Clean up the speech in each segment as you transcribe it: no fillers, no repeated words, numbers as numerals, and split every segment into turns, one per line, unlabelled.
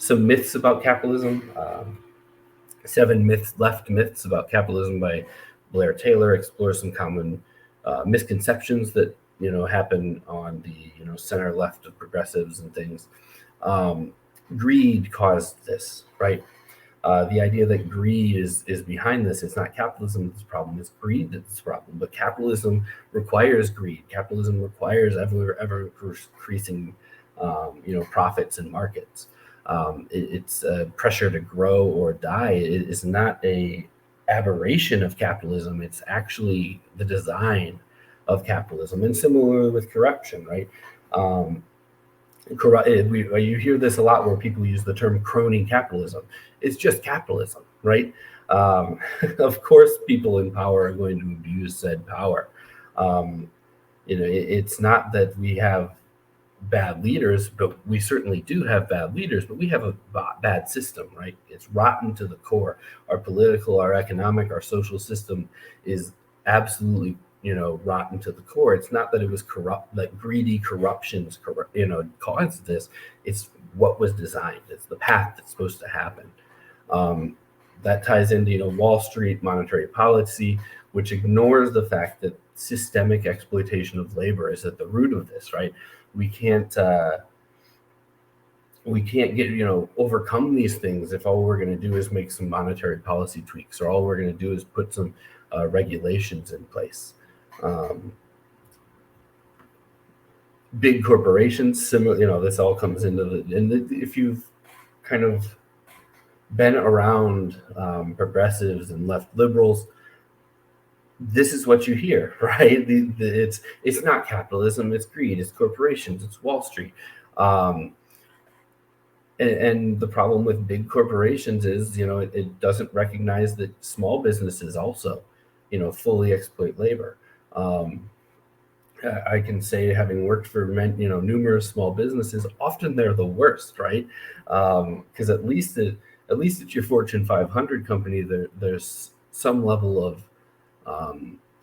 some myths about capitalism. 7 myths about capitalism by Blair Taylor explores some common misconceptions that happen on the center left of progressives and things. Greed caused this, right? The idea that greed is behind this. It's not capitalism that's the problem, it's greed that's the problem. But capitalism requires greed. Capitalism requires ever increasing profits and markets. It's a pressure to grow or die. It is not a aberration of capitalism. It's actually the design of capitalism. And similarly with corruption, right? You hear this a lot where people use the term crony capitalism. It's just capitalism, right? Of course, people in power are going to abuse said power. It's not that we have bad leaders, but we certainly do have bad leaders, but we have a bad system, right? It's rotten to the core. Our political, our economic, our social system is absolutely rotten to the core. It's not that it was corrupt, that greedy corruptions caused this. It's what was designed. It's the path that's supposed to happen. That ties into Wall Street monetary policy, which ignores the fact that systemic exploitation of labor is at the root of this, right? We can't get overcome these things if all we're going to do is make some monetary policy tweaks, or all we're going to do is put some regulations in place. Big corporations, similar, this all comes into if you've kind of been around progressives and left liberals, this is what you hear, right? It's not capitalism, it's greed, it's corporations, it's Wall Street. And the problem with big corporations is, it doesn't recognize that small businesses also, fully exploit labor. I can say, having worked for numerous small businesses, often they're the worst, right? Because at least it's your Fortune 500 company, there's some level of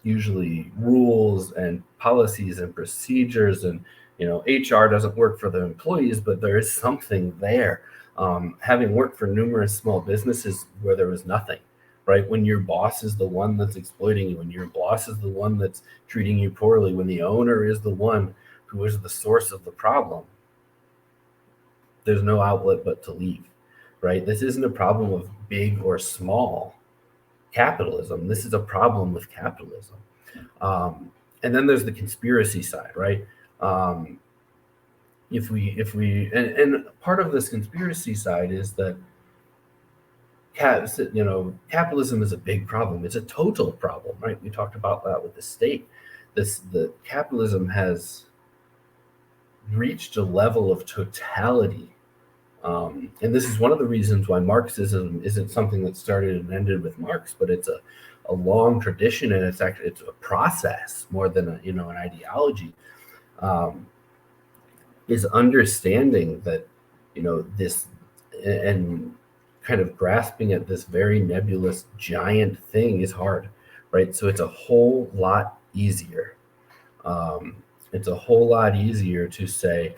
usually rules and policies and procedures, and HR doesn't work for the employees, but there is something there. Having worked for numerous small businesses where there was nothing, right? When your boss is the one that's exploiting you, when your boss is the one that's treating you poorly, when the owner is the one who is the source of the problem, there's no outlet but to leave, right? This isn't a problem of big or small capitalism. This is a problem with capitalism. And then there's the conspiracy side, right? If we and part of this conspiracy side is that capitalism is a big problem. It's a total problem, right? We talked about that with the state. The capitalism has reached a level of totality. And this is one of the reasons why Marxism isn't something that started and ended with Marx, but it's a long tradition, and it's a process more than an ideology. Is understanding that this, and kind of grasping at this very nebulous giant thing is hard, right? So it's a whole lot easier. It's a whole lot easier to say,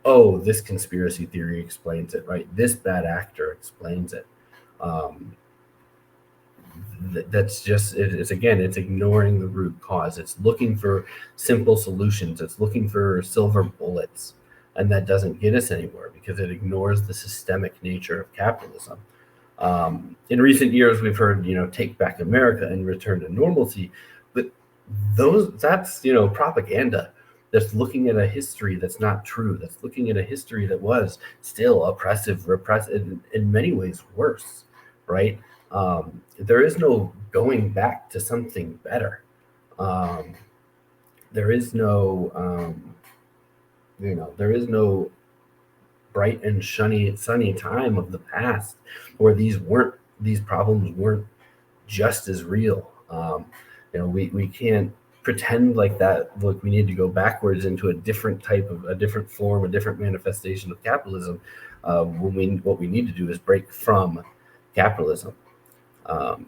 oh, this conspiracy theory explains it, right? This bad actor explains it. That's just, it's ignoring the root cause. It's looking for simple solutions. It's looking for silver bullets. And that doesn't get us anywhere because it ignores the systemic nature of capitalism. In recent years, we've heard, take back America and return to normalcy. But that's propaganda. That's looking at a history that's not true. That's looking at a history that was still oppressive, repressive, in many ways worse, right? There is no going back to something better. There is no, there is no bright and sunny time of the past where these problems weren't just as real. We can't pretend like that. Look, we need to go backwards into a different form, a different manifestation of capitalism. What we need to do is break from capitalism. And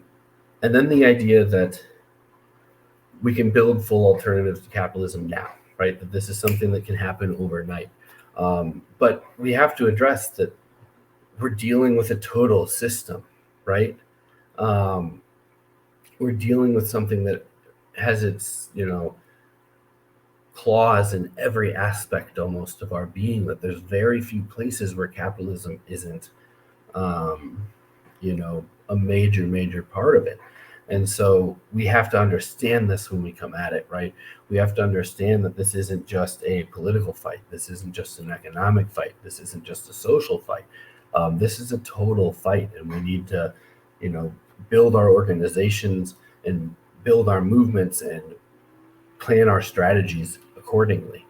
then the idea that we can build full alternatives to capitalism now, right? That this is something that can happen overnight. But we have to address that we're dealing with a total system, right? We're dealing with something that has its, clause in every aspect almost of our being, that there's very few places where capitalism isn't, um, a major part of it. And so we have to understand this when we come at it, right? We have to understand that this isn't just a political fight. This isn't just an economic fight. This isn't just a social fight. This is a total fight, and we need to, build our organizations and build our movements and plan our strategies accordingly.